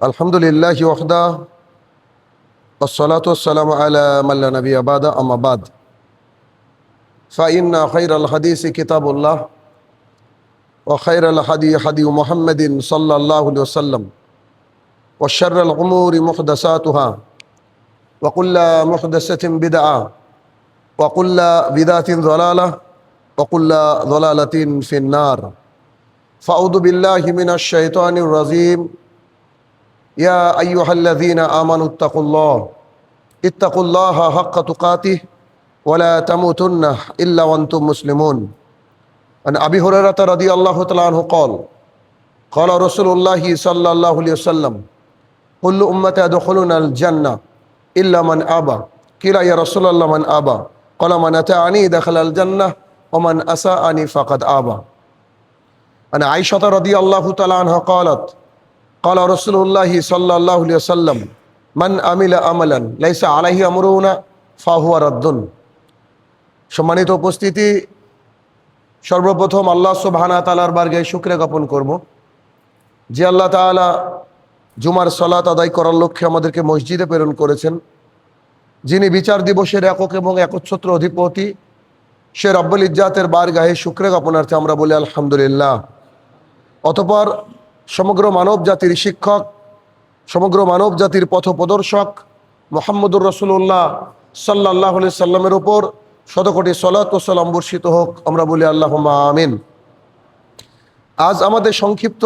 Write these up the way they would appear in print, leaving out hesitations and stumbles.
الحمد لله وحده والصلاة والسلام على من لا نبي بعد أما بعد فإن خير الحديث كتاب الله وخير الهدي هدي محمد صلى الله عليه وسلم وشر الأمور محدثاتها وكل محدثة بدعة وكل بدعة ضلالة وكل ضلالة في النار فأعوذ بالله من الشيطان الرجيم يا أيها الذين آمنوا اتقوا الله حق تقاته ولا تموتن إلا وأنتم مسلمون عن أبي هريرة رضي الله تعالى عنه قال رسول الله صلى الله عليه وسلم كل أمتي يدخلون الجنة إلا من أبى قيل يا رسول الله من أبى قال من أطاعني دخل الجنة ومن أساءني فقد أبى عن عائشة رضي الله تعالى عنها قالت قال رسول الله صلى الله عليه وسلم من عمل عملا ليس عليه أمرنا فهو رد। সম্মানিত উপস্থিতি, সর্বপ্রথম আল্লাহ সুবহানাহু ওয়া তাআলার বারগাহে শুকরিয়া জ্ঞাপন করব যে আল্লাহ তাআলা জুমার সালাত আদায় করার লক্ষ্যে আমাদেরকে মসজিদে প্রেরণ করেছেন, যিনি বিচার দিবসের একক এবং একচ্ছত্র অধিপতি, সে রব্বুল ইজ্জাতের বারগাহে শুকরিয়া জ্ঞাপনার্থে আমরা বলি আলহামদুলিল্লাহ। অতঃপর সমগ্র মানব জাতির শিক্ষক, সমগ্র মানব জাতির পথপ্রদর্শক মুহাম্মদুর রাসূলুল্লাহ সাল্লাল্লাহু আলাইহি সাল্লামের উপর শতকোটি সালাত ও সালাম বর্ষিত হোক, আমরা বলি আল্লাহুম্মা আমিন। আজ আমাদের সংক্ষিপ্ত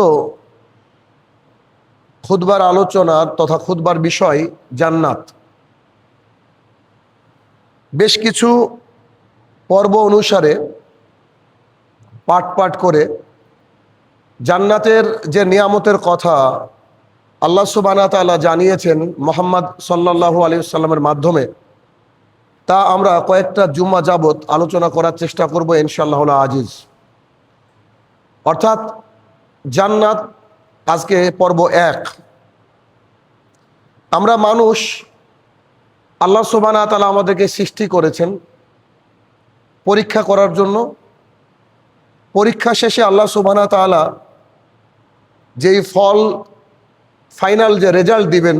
খুতবার আলোচনার তথা খুতবার বিষয় জান্নাত। বেশ কিছু পর্ব অনুসারে পাঠ পাঠ করে জান্নাতের যে নিয়ামতের কথা আল্লাহ সুবহানাহু ওয়া তাআলা জানিয়েছেন মুহাম্মদ সাল্লাল্লাহু আলাইহি ওয়াসাল্লামের মাধ্যমে, তা আমরা কয়েকটা জুম্মা যাবত আলোচনা করার চেষ্টা করব ইনশাআল্লাহুল আজিজ। অর্থাৎ জান্নাত আজকে পর্ব 1। আমরা মানুষ, আল্লাহ সুবহানাহু ওয়া তাআলা আমাদেরকে সৃষ্টি করেছেন পরীক্ষা করার জন্য। পরীক্ষা শেষে আল্লাহ সুবহানাহু ওয়া তাআলা যেই ফল, ফাইনাল যে রেজাল্ট দিবেন,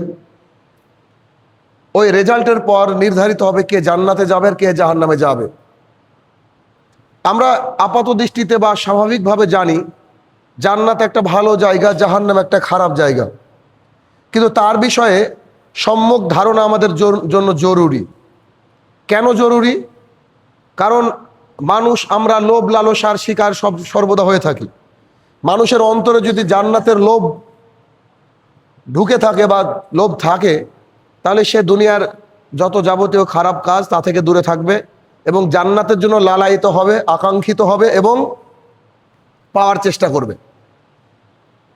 ওই রেজাল্টের পর নির্ধারিত হবে কে জান্নাতে যাবে আর কে জাহান্নামে যাবে। আমরা আপাত দৃষ্টিতে বা স্বাভাবিকভাবে জানি জান্নাত একটা ভালো জায়গা, জাহান্নাম একটা খারাপ জায়গা, কিন্তু তার বিষয়ে সম্যক ধারণা আমাদের জন্য জরুরি। কেন জরুরি? কারণ মানুষ, আমরা লোভ লালসার শিকার সর্বদা হয়ে থাকি। মানুষের অন্তরে যদি জান্নাতের লোভ ঢুকে থাকে বা লোভ থাকে, তাহলে সে দুনিয়ার যত যাবতীয় খারাপ কাজ তা থেকে দূরে থাকবে এবং জান্নাতের জন্য লালায়িত হবে, আকাঙ্ক্ষিত হবে এবং পাওয়ার চেষ্টা করবে।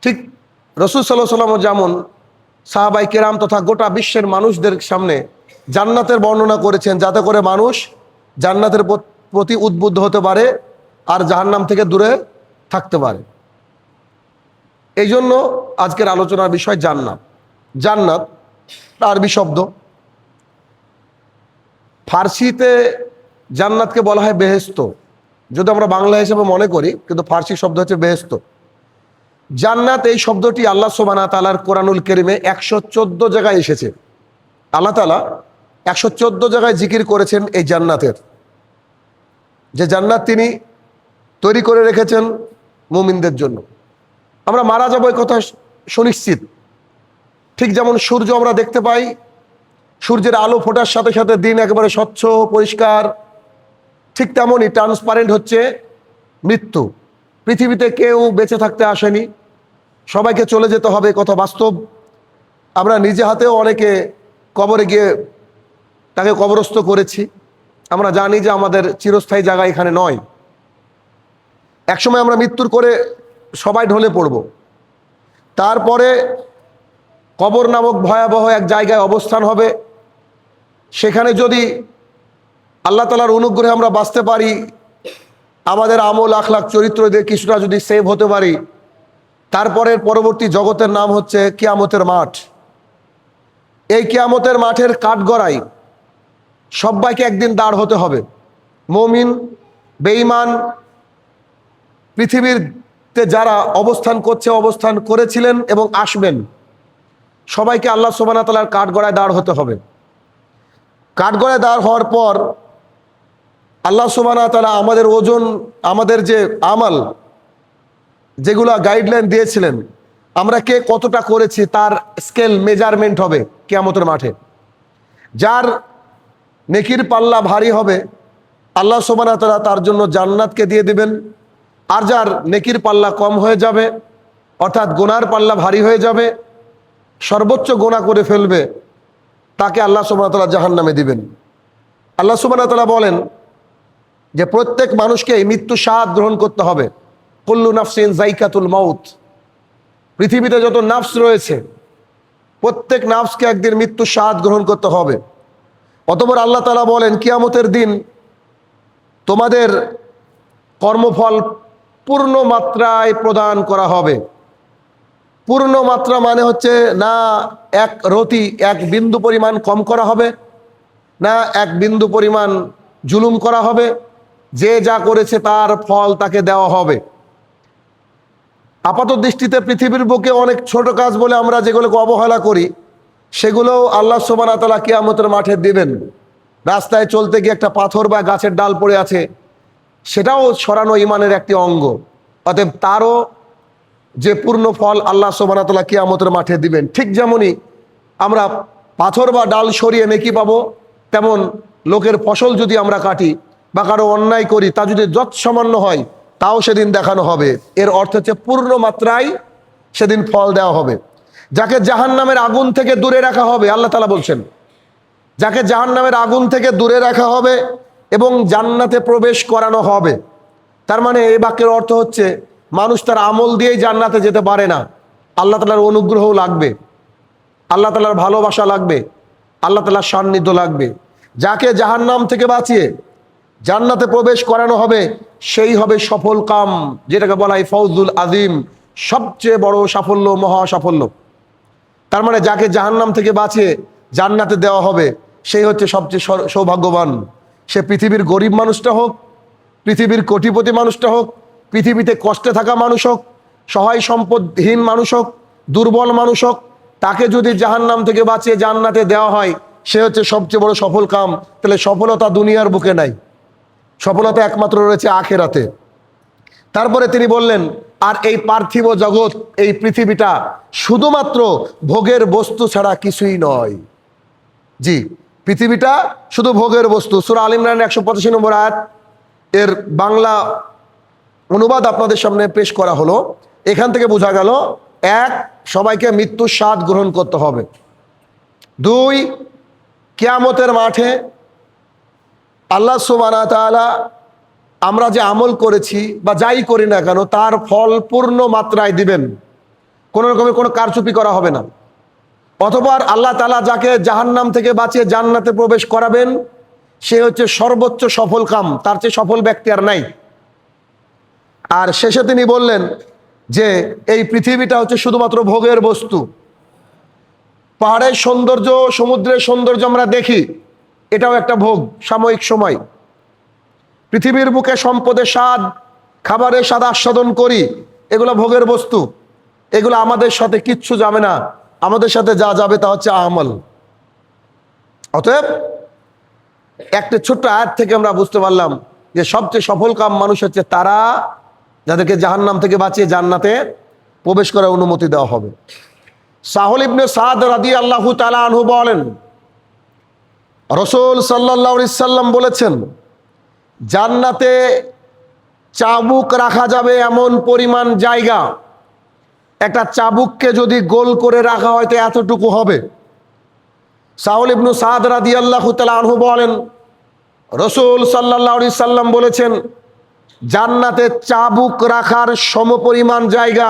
ঠিক রাসূল সাল্লাল্লাহু আলাইহি ওয়াসাল্লাম যেমন সাহাবায়ে কেরাম তথা গোটা বিশ্বের মানুষদের সামনে জান্নাতের বর্ণনা করেছেন, যাতে করে মানুষ জান্নাতের প্রতি উদ্বুদ্ধ হতে পারে আর জাহান্নাম থেকে দূরে থাকতে পারে। এই জন্য আজকের আলোচনার বিষয় জান্নাত। জান্নাত আরবি শব্দ, ফার্সিতে জান্নাতকে বলা হয় বেহেশত, যদি আমরা বাংলা হিসেবে মনে করি, কিন্তু ফার্সি শব্দ হচ্ছে বেহেশত। জান্নাত এই শব্দটি আল্লাহ সুবহানাহু ওয়া তাআলার কোরআনুল কারীমে 114 জায়গায় এসেছে। আল্লাহ তাআলা 114 জায়গায় জিকির করেছেন এই জান্নাতের, যে জান্নাত তিনি তৈরি করে রেখেছেন মুমিনদের জন্য। আমরা মারা যাবো এই কথা সুনিশ্চিত। ঠিক যেমন সূর্য আমরা দেখতে পাই, সূর্যের আলো ফোটার সাথে সাথে দিন একেবারে স্বচ্ছ পরিষ্কার, ঠিক তেমনই ট্রান্সপারেন্ট হচ্ছে মৃত্যু। পৃথিবীতে কেউ বেঁচে থাকতে আসেনি, সবাইকে চলে যেতে হবে, কথা বাস্তব। আমরা নিজে হাতেও অনেকে কবরে গিয়ে তাকে কবরস্থ করেছি। আমরা জানি যে আমাদের চিরস্থায়ী জায়গা এখানে নয়। একসময় আমরা মৃত্যুর করে সবাই ঢলে পড়ব। তারপরে কবর নামক ভয়াবহ এক জায়গায় অবস্থান হবে। সেখানে যদি আল্লাহ তাআলার অনুগ্রহে আমরা বাঁচতে পারি, আমাদের আমল আখলাক চরিত্র দিয়ে কিছুটা যদি সেভ হতে পারি, তারপরের পরবর্তী জগতের নাম হচ্ছে কিয়ামতের মাঠ। এই কিয়ামতের মাঠের কাঠগড়ায় সবাইকে একদিন দাঁড় হতে হবে। মুমিন, বেঈমান, পৃথিবীতে যারা অবস্থান করছে, অবস্থান করেছিলেন এবং আসবেন, সবাইকে আল্লাহ সুবহানাহু ওয়া তাআলার কাঠগড়ায় দাঁড় হতে হবে। কাঠগড়ায় দাঁড় হওয়ার পর আল্লাহ সুবহানাহু ওয়া তাআলা আমাদের ওজন, আমাদের যে আমাল, যেগুলো গাইডলাইন দিয়েছিলেন, আমরা কে কতটা করেছি তার স্কেল মেজারমেন্ট হবে কিয়ামতের মাঠে। যার নেকির পাল্লা ভারী হবে আল্লাহ সুবহানাহু ওয়া তাআলা তার জন্য জান্নাতকে দিয়ে দিবেন, আর যার নেকির পাল্লা কম হয়ে যাবে, অর্থাৎ গুনার পাল্লা ভারী হয়ে যাবে, সর্বোচ্চ গুনাহ করে ফেলবে, তাকে আল্লাহ সুবহানাহু ওয়া তাআলা জাহান্নামে দিবেন। আল্লাহ সুবহানাহু ওয়া তাআলা বলেন যে প্রত্যেক মানুষকে মৃত্যু স্বাদ গ্রহণ করতে হবে। কুল্লু নাফসিন যায়কাতুল মাউত। পৃথিবীতে যত নাফস রয়েছে প্রত্যেক নাফসকে একদিন মৃত্যু স্বাদ গ্রহণ করতে হবে। অতঃপর আল্লাহ তাআলা বলেন কিয়ামতের দিন তোমাদের কর্মফল পূর্ণ মাত্রায় প্রদান করা হবে। পূর্ণ মাত্রা মানে হচ্ছে না এক রতি, এক বিন্দু পরিমাণ কম করা হবে, না এক বিন্দু পরিমাণ জুলুম করা হবে। যে যা করেছে তার ফল তাকে দেওয়া হবে। আপাত দৃষ্টিতে পৃথিবীর বুকে অনেক ছোট কাজ বলে আমরা যেগুলোকে অবহেলা করি, সেগুলো আল্লাহ সুবহানাহু ওয়া তাআলা কিয়ামতের মাঠে দিবেন। রাস্তায় চলতে গিয়ে একটা পাথর বা গাছের ডাল পড়ে আছে, সেটাও সরানো ইমানের একটি অঙ্গ। অতএব তারও যে পূর্ণ ফল আল্লাহ সুবহানাহু ওয়া তাআলা কিয়ামতের মাঠে দিবেন। ঠিক যেমনই আমরা পাথর বা ডাল সরিয়ে নেকি পাবো, তেমন লোকের ফসল যদি আমরা কাটি বা কারো অন্যায় করি, তা যদি যৎসামান্য হয় তাও সেদিন দেখানো হবে। এর অর্থ হচ্ছে পূর্ণ মাত্রায় সেদিন ফল দেওয়া হবে। যাকে জাহান্নামের আগুন থেকে দূরে রাখা হবে, আল্লাহ তাআলা বলছেন, যাকে জাহান্নামের আগুন থেকে দূরে রাখা হবে এবং জান্নাতে প্রবেশ করানো হবে। তার মানে এই বাক্যের অর্থ হচ্ছে মানুষ তার আমল দিয়েই জান্নাতে যেতে পারে না। আল্লাহ তাআলার অনুগ্রহ লাগবে, আল্লাহ তাআলার ভালোবাসা লাগবে, আল্লাহ তাআলার সান্নিধ্য লাগবে। যাকে জাহান্নাম থেকে বাঁচিয়ে জান্নাতে প্রবেশ করানো হবে সেই হবে সফল কাম, যেটাকে বলা হয় ফৌজুল আযীম, সবচেয়ে বড় সাফল্য, মহা সাফল্য। তার মানে যাকে জাহান্নাম থেকে বাঁচিয়ে জান্নাতে দেওয়া হবে সেই হচ্ছে সবচেয়ে সৌভাগ্যবান। সে পৃথিবীর গরিব মানুষটা হোক, পৃথিবীর কোটিপতি মানুষটা হোক, পৃথিবীতে কষ্টে থাকা মানুষ হোক, সহায় সম্পদহীন মানুষ হোক, দুর্বল মানুষ হোক, তাকে যদি জাহান্নাম থেকে বাঁচিয়ে জান্নাতে দেওয়া হয় সে হচ্ছে সবচেয়ে বড় সফল কাম। তাহলে সফলতা দুনিয়ার বুকে নাই, সফলতা একমাত্র রয়েছে আখিরাতে। তারপরে তিনি বললেন, আর এই পার্থিব জগৎ, এই পৃথিবীটা শুধুমাত্র ভোগের বস্তু ছাড়া কিছুই নয়। জি, পৃথিবীটা শুধু ভোগের বস্তু। সূরা আল ইমরান 185 নম্বর আয়াত, এর বাংলা অনুবাদ আপনাদের সামনে পেশ করা হলো। এখান থেকে বোঝা গেল, এক, সবাইকে মৃত্যুর স্বাদ গ্রহণ করতে হবে। দুই, কিয়ামতের মাঠে আল্লাহ সুবহানাহু ওয়া তাআলা আমরা যে আমল করেছি বা যাই করি না কেন তার ফল পূর্ণ মাত্রায় দিবেন, কোনো রকমের কোনো কারচুপি করা হবে না। অতঃপর আল্লাহ তাআলা যাকে জাহান্নাম থেকে বাঁচিয়ে জান্নাতে প্রবেশ করাবেন সে হচ্ছে সর্বোচ্চ সফল কাম, তার চেয়ে সফল ব্যক্তি আর নাই। আর শেষে তিনি বললেন যে এই পৃথিবীটা হচ্ছে শুধুমাত্র ভোগের বস্তু। পাহাড়ের সৌন্দর্য, সমুদ্রের সৌন্দর্য আমরা দেখি, এটাও একটা ভোগ, সাময়িক সময়। পৃথিবীর বুকে সম্পদের স্বাদ, খাবারের স্বাদ আস্বাদন করি, এগুলো ভোগের বস্তু। এগুলো আমাদের সাথে কিচ্ছু যাবে না, আমাদের সাথে যা যাবে তা হচ্ছে আমল। অতএব একটা ছোট্ট আয়াত থেকে আমরা বুঝতে পারলাম যে সবচেয়ে সফল কাম মানুষ হচ্ছে তারা যাদেরকে জাহান্নাম থেকে বাঁচিয়ে জান্নাতে প্রবেশ করার অনুমতি দেওয়া হবে। সাহল ইবনে সাদ রাদিয়াল্লাহু তাআলা আনহু বলেন, রাসূল সাল্লাল্লাহু আলাইহি সাল্লাম বলেছেন, জান্নাতে চাবুক রাখা যাবে এমন পরিমাণ জায়গা, একটা চাবুককে যদি গোল করে রাখা হয় তো এতটুকু হবে। সাহল ইবনে সাদ রাদিয়াল্লাহু তাআলা আনহু বলেন, রাসূল সাল্লাল্লাহু আলাইহি সাল্লাম বলেছেন, জান্নাতে চাবুক রাখার সমপরিমাণ জায়গা,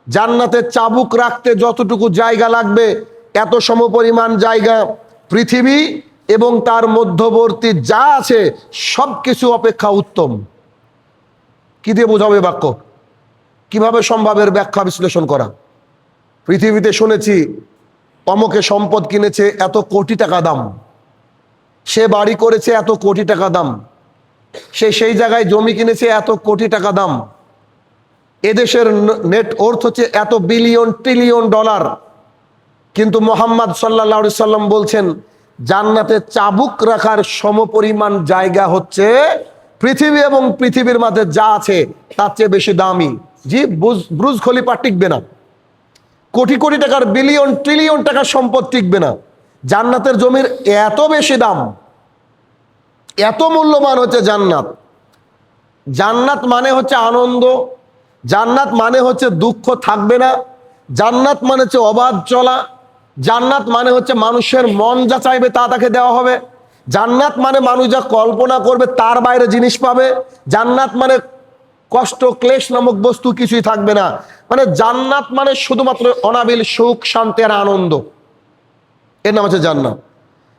জান্নাতে চাবুক রাখতে যতটুকু জায়গা লাগবে এত সমপরিমাণ জায়গা পৃথিবী এবং তার মধ্যবর্তী যা আছে সব কিছু অপেক্ষা উত্তম। কি দিয়ে বোঝাবে বাক্য? কিভাবে সম্ভাবের ব্যাখ্যা বিশ্লেষণ করা? পৃথিবীতে শুনেছি অমুকে সম্পদ কিনেছে এত কোটি টাকা দাম, সে বাড়ি করেছে এত কোটি টাকা দাম, সে সেই জায়গায় জমি কিনেছে এত কোটি টাকা দাম, এদেশের নেট ওর্থ হচ্ছে এত বিলিয়ন ট্রিলিয়ন ডলার। কিন্তু মুহাম্মদ সাল্লাল্লাহু আলাইহি সাল্লাম বলছেন জান্নাতে চাবুক রাখার সমপরিমাণ জায়গা হচ্ছে পৃথিবী এবং পৃথিবীর মাঝে যা আছে তার চেয়ে বেশি দামি। জি, ব্রুজ খলিফা টিকবে না, কোটি কোটি টাকার বিলিয়ন ট্রিলিয়ন টাকার সম্পদ টিকবে না। জান্নাতের জমির এত বেশি দাম, এত মূল্যবান হচ্ছে জান্নাত। জান্নাত মানে হচ্ছে আনন্দ, জান্নাত মানে হচ্ছে দুঃখ থাকবে না, জান্নাত মানে হচ্ছে অবাধ চলা, জান্নাত মানে হচ্ছে মানুষের মন যা চাইবে তা তাকে দেওয়া হবে, জান্নাত মানে মানুষ যা কল্পনা করবে তার বাইরে জিনিস পাবে, জান্নাত মানে কষ্ট ক্লেশ নামক বস্তু কিছুই থাকবে না। মানে জান্নাত মানে শুধুমাত্র অনাবিল সুখ, শান্তি আর আনন্দ, এর নাম হচ্ছে জান্নাত।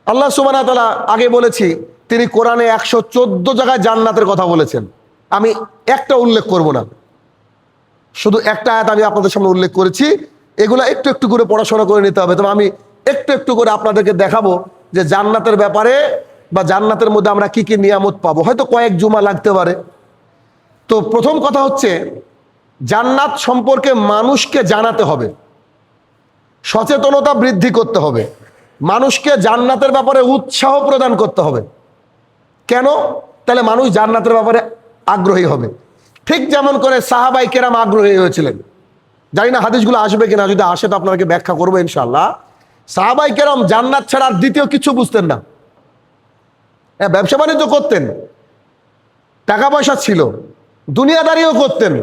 আল্লাহ সুবহানাহু ওয়া তাআলা আগে বলেছি তিনি কোরআনে 114 জায়গায় জান্নাতের কথা বলেছেন। আমি একটা উল্লেখ করব না, শুধু একটা আয়াত আমি আপনাদের সামনে উল্লেখ করেছি। এগুলা একটু একটু করে পড়াশোনা করে নিতে হবে। তবে আমি একটু একটু করে আপনাদেরকে দেখাবো যে জান্নাতের ব্যাপারে বা জান্নাতের মধ্যে আমরা কি কি নিয়ামত পাবো, হয়তো কয়েক জুমা লাগতে পারে। তো প্রথম কথা হচ্ছে জান্নাত সম্পর্কে মানুষকে জানাতে হবে, সচেতনতা বৃদ্ধি করতে হবে, মানুষকে জান্নাতের ব্যাপারে উৎসাহ প্রদান করতে হবে। কেন? তাহলে মানুষ জান্নাতের ব্যাপারে আগ্রহী হবে। ঠিক যেমন করে সাহাবাই কেরাম আগ্রহী হয়েছিলেন। জানি না হাদিসগুলো আসবে কিনা, যদি আসে তো আপনাকে ব্যাখ্যা করবো ইনশাআল্লাহ। সাহাবাই কেরাম জান্নাত ছাড়া আর দ্বিতীয় কিছু বুঝতেন না। হ্যাঁ, ব্যবসা বাণিজ্য করতেন, টাকা পয়সা ছিল, দুনিয়াদারিও করতেন,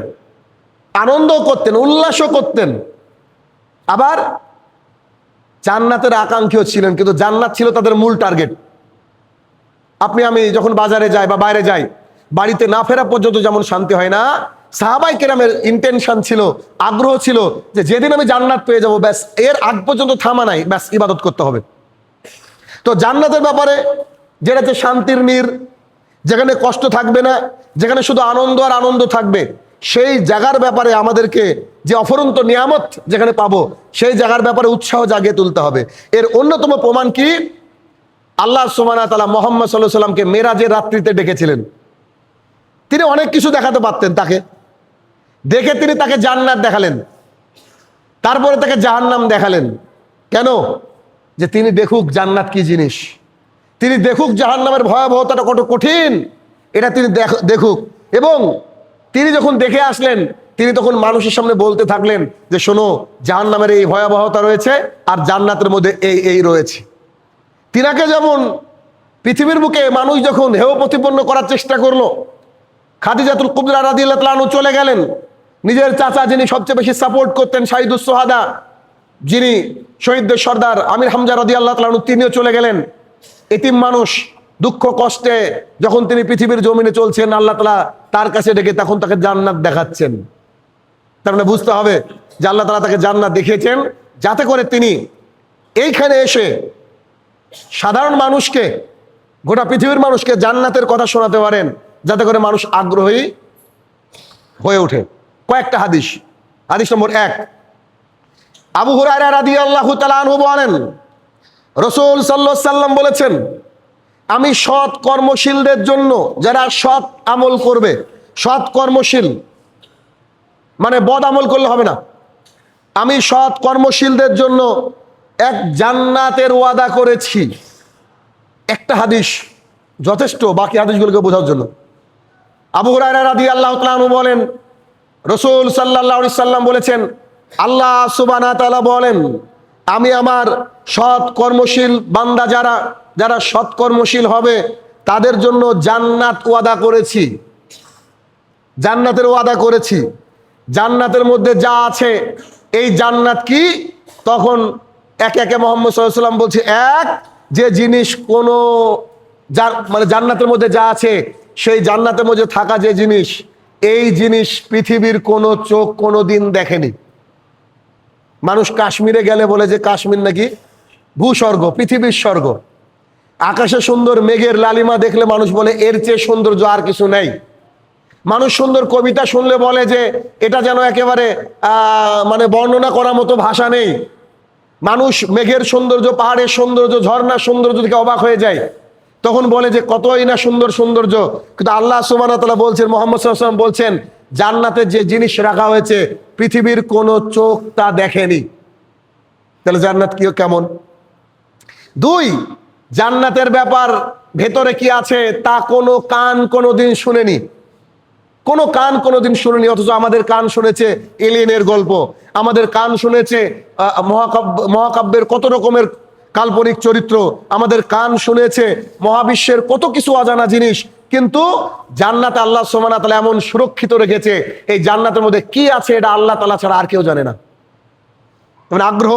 আনন্দও করতেন, উল্লাসও করতেন, আবার জান্নাতের আকাঙ্ক্ষীও ছিলেন। কিন্তু জান্নাত ছিল তাদের মূল টার্গেট। আপনি আমি যখন বাজারে যাই বা বাইরে যাই, বাড়িতে না ফেরা পর্যন্ত যেমন শান্তি হয় না, সাহাবাই কেরামের ইন্টেনশন ছিল, আগ্রহ ছিল যে যেদিন আমি জান্নাত পেয়ে যাব ব্যাস, এর আগ পর্যন্ত থামা নাই, ব্যাস ইবাদত করতে হবে। তো জান্নাতের ব্যাপারে যেটা হচ্ছে শান্তির নীড়, যেখানে কষ্ট থাকবে না, যেখানে শুধু আনন্দ আর আনন্দ থাকবে, সেই জায়গার ব্যাপারে আমাদেরকে যে অফুরন্ত নিয়ামত যেখানে পাবো সেই জায়গার ব্যাপারে উৎসাহ জাগিয়ে তুলতে হবে। এর অন্যতম প্রমাণ কি? আল্লাহ সুবহানাহু ওয়া তাআলা মুহাম্মদ সাল্লাল্লাহু আলাইহি সাল্লামকে মেরাজের রাত্রিতে ডেকেছিলেন। তিনি অনেক কিছু দেখাতে পারতেন, তাকে দেখে তিনি তাকে জান্নাত দেখালেন, তারপরে তাকে জাহান্নাম দেখালেন। কেন? যে তিনি দেখুক জান্নাত কি জিনিস, তিনি দেখুক জাহান্নামের ভয়াবহতাটা কত কঠিন, এটা তিনি দেখুক। এবং তিনি যখন দেখে আসলেন তিনি তখন মানুষের সামনে বলতে থাকলেন যে শোনো, জাহান্নামের এই ভয়াবহতা রয়েছে আর জান্নাতের মধ্যে এই এই রয়েছে। তিনাকে যেমন পৃথিবীর বুকে মানুষ যখন হেয় প্রতিপন্ন করার চেষ্টা করলো, খাদিজাতুল কুবরা রাদিয়াল্লাহু তাআলা আনহা চলে গেলেন, নিজের চাচা যিনি সবচেয়ে বেশি সাপোর্ট করতেন, শাহিদুস সোহাদা, যিনি শহীদদের সর্দার আমির হামজা রাদিয়াল্লাহু তাআলা আনহু, তিনিও চলে গেলেন। এতিম মানুষ দুঃখ কষ্টে যখন তিনি পৃথিবীর জমিনে চলছেন, আল্লাহ তাআলা তার কাছে ডেকে তখন তাকে জান্নাত দেখাচ্ছেন। তার মানে বুঝতে হবে যে আল্লাহ তাআলা তাকে জান্নাত দেখিয়েছেন যাতে করে তিনি এইখানে এসে সাধারণ মানুষকে, গোটা পৃথিবীর মানুষকে জান্নাতের কথা শোনাতে পারেন, যাতে করে মানুষ আগ্রহী হয়ে ওঠে। কয়েকটা হাদিস। হাদিস নম্বর 1, আবু হুরায়রা রাদিয়াল্লাহু তাআলা আনহু বলেন রাসূল সাল্লাল্লাহু আলাইহি সাল্লাম বলেছেন, আমি সৎ কর্মশীলদের জন্য, যারা সৎ আমল করবে, সৎ কর্মশীল মানে বদ আমল করলে হবে না, আমি সৎ কর্মশীলদের জন্য এক জান্নাতের ওয়াদা করেছি। একটা হাদিস যথেষ্ট বাকি হাদিসগুলোকে বোঝার জন্য। আবু হুরায়রা রাদিয়াল্লাহু তাআলা আনহু বলেন রাসূল সাল্লাল্লাহু আলাইহি সাল্লাম বলেছেন, আল্লাহ সুবহানাহু ওয়া তাআলা বলেন, আমি আমার সৎ কর্মশীল বান্দা যারা যারা সৎ কর্মশীল হবে তাদের জন্য জান্নাত ওয়াদা করেছি, জান্নাতের ওয়াদা করেছি। জান্নাতের মধ্যে যা আছে এই জান্নাত কি? তখন একে একে মুহাম্মদ সাল্লাল্লাহু আলাইহি ওয়াসাল্লাম বলছে, এক, যে জিনিস কোন মানে জান্নাতের মধ্যে যা আছে সেই জান্নাতের মধ্যে থাকা যে জিনিস, এই জিনিস পৃথিবীর কোনো চোখ কোনো দিন দেখেনি। মানুষ কাশ্মীরে গেলে বলে যে কাশ্মীর নাকি ভূস্বর্গ, পৃথিবীর স্বর্গ। আকাশে সুন্দর মেঘের লালিমা দেখলে মানুষ বলে এর চেয়ে সৌন্দর্য আর কিছু নেই। মানুষ সুন্দর কবিতা শুনলে বলে যে এটা যেন একেবারে মানে বর্ণনা করার মতো ভাষা নেই। মানুষ মেঘের সৌন্দর্য, পাহাড়ের সৌন্দর্য, ঝর্ণার সৌন্দর্য দেখে অবাক হয়ে যায়, তখন বলে যে কতই না সুন্দর সৌন্দর্য। কিন্তু আল্লাহ সুবহানাহু ওয়া তাআলা বলছেন, মুহাম্মদ সাল্লাল্লাহু আলাইহি ওয়াসাল্লাম বলছেন, জান্নাতে যে জিনিস রাখা হয়েছে পৃথিবীর কোনো চোখ তা দেখেনি। তাহলে জান্নাত কি কেমন? 2, জান্নাতের ব্যাপার ভেতরে কি আছে তা কোনো কান কোনোদিন শুনেনি, কোনো কান কোনোদিন শুনেনি, অথচ আমাদের কান শুনেছে এলিয়েনের গল্প, আমাদের কান শুনেছে মহাকাব্যের কত রকমের কাল্পনিক চরিত্র, আমাদের কান শুনেছে মহাবিশ্বের কত কিছু অজানা জিনিস, কিন্তু জান্নাতে আল্লাহ সুবহানাহু ওয়া তাআলা এমন সুরক্ষিত রেখেছে, এই জান্নাতের মধ্যে কি আছে এটা আল্লাহ তাআলা ছাড়া আর কেউ জানে না। মানে আগ্রহ।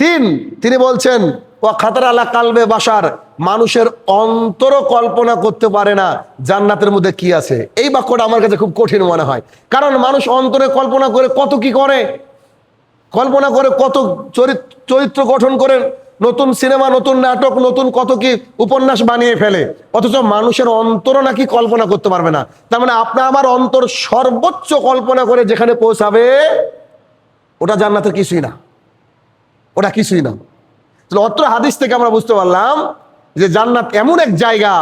3, তিনি বলছেন ওয়া খাতার আলা কালবে বাশার, মানুষের অন্তরও কল্পনা করতে পারে না জান্নাতের মধ্যে কি আছে। এই বাক্যটা আমার কাছে খুব কঠিন মনে হয়, কারণ মানুষ অন্তরে কল্পনা করে কত কি করে, কল্পনা করে কত চরিত্র গঠন করে, নতুন সিনেমা, নতুন নাটক, নতুন কত কি উপন্যাস বানিয়ে ফেলে, অথচ মানুষের অন্তরও নাকি কল্পনা করতে পারবে না। তার মানে আপনার আমার অন্তর সর্বোচ্চ কল্পনা করে যেখানে পৌঁছাবে ওটা জান্নাতের কিছুই না, ওটা কিছুই না। অত্র হাদিস থেকে আমরা বুঝতে পারলাম যে জান্নাত এমন এক জায়গা,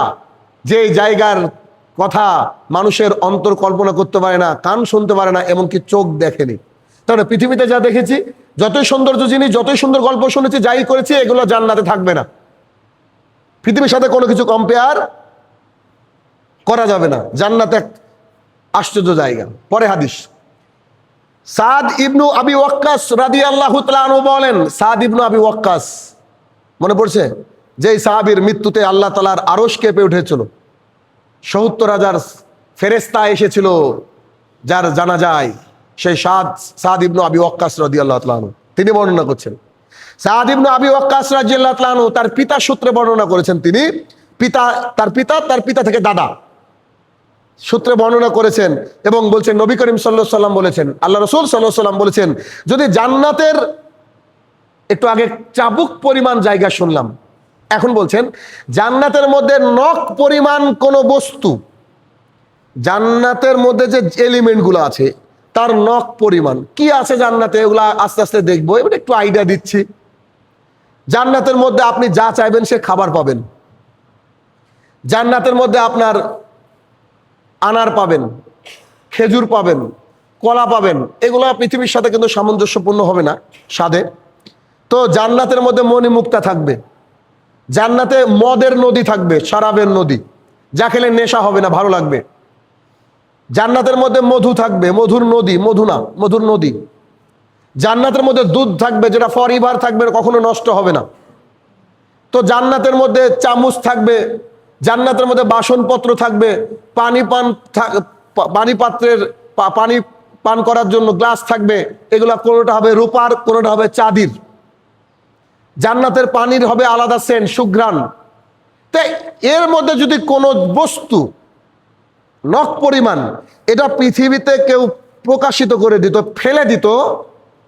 যে জায়গার কথা মানুষের অন্তর কল্পনা করতে পারে না, কান শুনতে পারে না, এমনকি চোখ দেখেনি। তাহলে পৃথিবীতে যা দেখেছি, যতই সৌন্দর্য জিনিস, যতই সুন্দর গল্প শুনেছি, যাই করেছি, এগুলো জান্নাতে থাকবে না। পৃথিবীর সাথে কোনো কিছু কম্পেয়ার করা যাবে না। জান্নাত এক আশ্চর্য জায়গা। পরে হাদিস, সাদ ইবনু আবি ওয়াক্কাস রাদিয়াল্লাহু তাআলা আনহু বলেন, সাদ ইবনু আবি ওয়াক্কাস, মনে পড়ছে যেই সাহাবীর মৃত্যুতে আল্লাহ তাআলার আরশ কেঁপে উঠেছিল, ৭০,০০০ ফেরেশতা এসেছিল যার জানাজায়, সেই সাদ ইবনু আবি ওয়াক্কাস রাদিয়াল্লাহু তাআলা আনহু তিনি বর্ণনা করছেন। সাদ ইবনু আবি ওয়াক্কাস রাদিয়াল্লাহু তাআলা আনহু তার পিতা সূত্রে বর্ণনা করেছেন, তিনি তার পিতা থেকে দাদা সূত্রে বর্ণনা করেছেন, এবং বলছেন নবী করিম সাল্লাল্লাহু আলাইহি সাল্লাম বলেছেন, আল্লাহ রাসূল সাল্লাল্লাহু আলাইহি সাল্লাম বলেছেন, যদি জান্নাতের, একটু আগে চাবুক পরিমাণ জায়গা শুনলাম, এখন বলছেন জান্নাতের মধ্যে নখ পরিমাণ কোন বস্তু, জান্নাতের মধ্যে যে এলিমেন্টগুলো আছে তার নখ পরিমাণ কি আছে জান্নাতে, এগুলা আস্তে আস্তে দেখবো, এবার একটু আইডিয়া দিচ্ছি। জান্নাতের মধ্যে আপনি যা চাইবেন সে খাবার পাবেন, জান্নাতের মধ্যে আপনার আনার পাবেন, খেজুর পাবেন, কলা পাবেন, এগুলো পৃথিবীর সাথে কিন্তু সামঞ্জস্যপূর্ণ হবে না স্বাদে। তো জান্নাতের মধ্যে মণিমুক্তা থাকবে, জান্নাতে মদের নদী থাকবে, শরাবের নদী, যা খেলে নেশা হবে না, ভালো লাগবে। জান্নাতের মধ্যে মধু থাকবে, মধুর নদী, মধু না, মধুর নদী। জান্নাতের মধ্যে দুধ থাকবে, যেটা ফরইভার থাকবে, কখনো নষ্ট হবে না। তো জান্নাতের মধ্যে চামচ থাকবে, জান্নাতের মধ্যে বাসনপত্র থাকবে, পানি পাত্রের পানি পান করার জন্য গ্লাস থাকবে, এগুলা কোনোটা হবে রূপার, কোনোটা হবে চাঁদির। জান্নাতের পানির হবে আলাদা সেন্ট, সুঘ্রাণ। তাই এর মধ্যে যদি কোনো বস্তু নখ পরিমাণ, এটা পৃথিবীতে কেউ প্রকাশিত করে দিত, ফেলে দিত,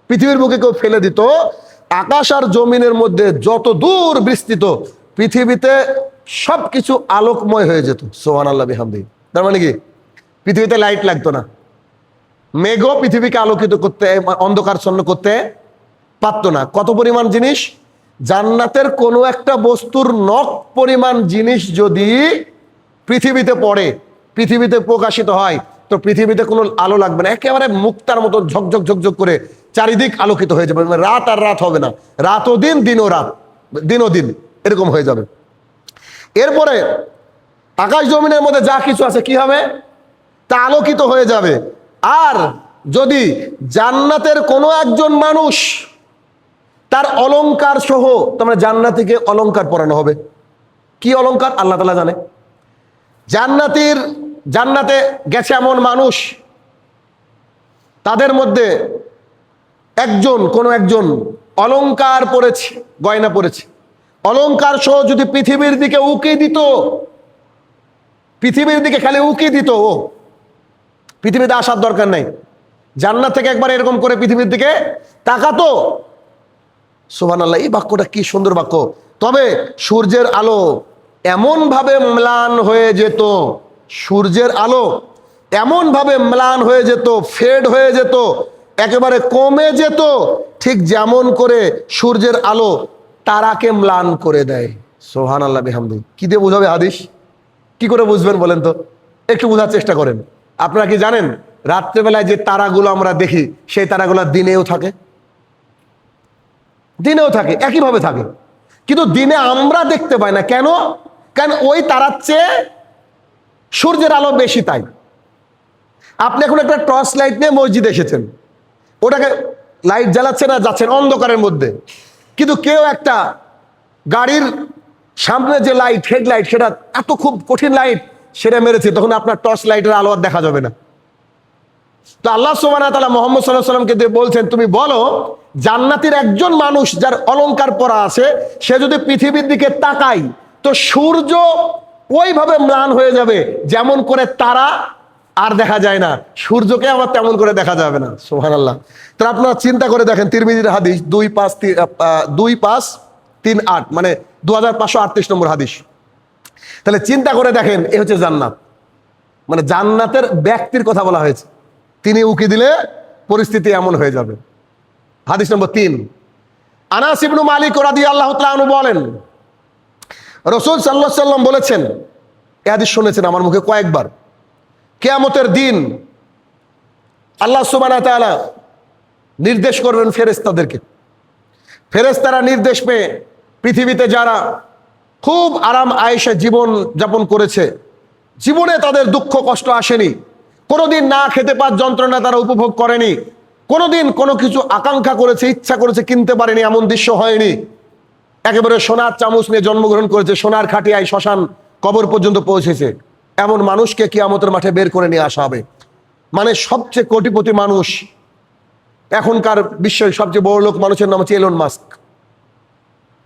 পৃথিবীর বুকে কেউ ফেলে দিত, আকাশ আর জমিনের মধ্যে যত দূর বিস্তৃত পৃথিবীতে সবকিছু আলোকময় হয়ে যেত। সুবহানাল্লাহ বিহামদিহি। তার মানে কি পৃথিবীতে লাইট লাগতো না, মেঘও পৃথিবীকে আলোকিত করতে, অন্ধকারচ্ছন্ন করতে পারতো না। কত পরিমাণ জিনিস, জান্নাতের কোনো একটা বস্তুর নখ পরিমাণ জিনিস যদি পৃথিবীতে পড়ে, পৃথিবীতে প্রকাশিত হয়, তো পৃথিবীতে কোনো আলো লাগবে না, একেবারে মুক্তার মতো ঝকঝক ঝকঝক করে চারিদিক আলোকিত হয়ে যাবে। রাত আর রাত হবে না, রাত ও দিন, দিন ও রাত, দিন ও দিন, এরকম হয়ে যাবে। এরপরে আকাশ জমিনের মধ্যে যা কিছু আছে কি হবে, তা আলোকিত হয়ে যাবে। আর যদি জান্নাতের কোনো একজন মানুষ তার অলংকার সহ, তোমরা জান্নাতীকে অলংকার পরানো হবে, কি অলংকার আল্লাহ তাআলা জানে। জান্নাতে গেছে এমন মানুষ, তাদের মধ্যে কোনো একজন অলংকার পরেছে, গয়না পরেছে, অলংকার সহ যদি পৃথিবীর দিকে উকি দিত, পৃথিবীর দিকে খালি উকি দিত, ও পৃথিবীতে আসার দরকার নাই, জান্নাত থেকে একবার এরকম করে পৃথিবীর দিকে তাকাতো। সুবহানাল্লাহ, এই বাক্যটা কি সুন্দর বাক্য। তবে সূর্যের আলো এমন ভাবে ম্লান হয়ে যেত, সূর্যের আলো এমন ভাবে ম্লান হয়ে যেত, ফেড হয়ে যেত, একেবারে কমে যেত, ঠিক যেমন করে সূর্যের আলো তারাকে ম্লান করে দেয়। সুবহানাল্লাহ বিহামদিহি। কি দিয়ে বুঝাবে হাদিস, কি করে বুঝবেন বলেন তো, একটু বোঝার চেষ্টা করেন। আপনারা কি জানেন রাত্রেবেলায় যে তারাগুলো আমরা দেখি, সেই তারাগুলো দিনেও থাকে? দিনেও থাকে, একইভাবে থাকে, কিন্তু দিনে আমরা দেখতে পাই না। কেন? কারণ ওই তারার চেয়ে সূর্যের আলো বেশি। তাই আপনি এখন একটা টর্চ লাইট নিয়ে মসজিদে এসেছেন, ওটাকে লাইট জ্বালাচ্ছেন আর যাচ্ছেন অন্ধকারের মধ্যে, কিন্তু কেউ একটা গাড়ির সামনে যে লাইট, হেডলাইট, সেটা এত খুব কঠিন লাইট, সেটা মেরেছে, তখন আপনার টর্চ লাইটের আলো আর দেখা যাবে না। তো আল্লাহ সুবহানাহু ওয়া তাআলা মুহাম্মদ সাল্লাল্লাহু আলাইহি ওয়াসাল্লামকে দিয়ে বলছেন, তুমি বলো জান্নাতের একজন মানুষ যার অলংকার পরা আছে, সে যদি পৃথিবীর দিকে তাকায় তো সূর্য ওইভাবে ম্লান হয়ে যাবে যেমন করে তারা আর দেখা যায় না, সূর্যকে আবার তেমন করে দেখা যাবে না। সুবহানাল্লাহ। তো আপনারা চিন্তা করে দেখেন, তিরমিজির হাদিস 2538, মানে 2538 নম্বর হাদিস। তাহলে চিন্তা করে দেখেন, এ হচ্ছে জান্নাত, মানে জান্নাতের ব্যক্তির কথা বলা হয়েছে, তিনি উকি দিলে পরিস্থিতি এমন হয়ে যাবে। হাদিস নম্বর 3, আনাস ইবনে মালিক রাদিয়াল্লাহু তাআলা আনহু বলেন, রাসূল সাল্লাল্লাহু আলাইহি ওয়াসাল্লাম বলেছেন, এই হাদিস শুনেছেন আমার মুখে কয়েকবার, কিয়ামতের দিন আল্লাহ সুবহানাহু ওয়া তাআলা নির্দেশ করবেন ফেরেশতাদেরকে। ফেরেশতারা নির্দেশ পেয়ে পৃথিবীতে যারা খুব আরাম আয়েশে জীবন যাপন করেছে, জীবনে তাদের দুঃখ কষ্ট আসেনি, কোনোদিন না খেতে পাওয়ার যন্ত্রণা তারা উপভোগ করেনি, কোনোদিন কোনো কিছু আকাঙ্ক্ষা করেছে, ইচ্ছা করেছে, কিনতে পারেনি, এমন দৃশ্য হয়নি, একেবারে সোনার চামচ নিয়ে জন্মগ্রহণ করেছে, সোনার খাটিয়ায় শ্মশান কবর পর্যন্ত পৌঁছেছে, এমন মানুষকে কিয়ামতের মাঠে বের করে নিয়ে আসা হবে। মানে সবচেয়ে কোটিপতি মানুষ, এখনকার বিশ্বের সবচেয়ে বড় লোক মানুষের নাম হচ্ছে এলন মাস্ক।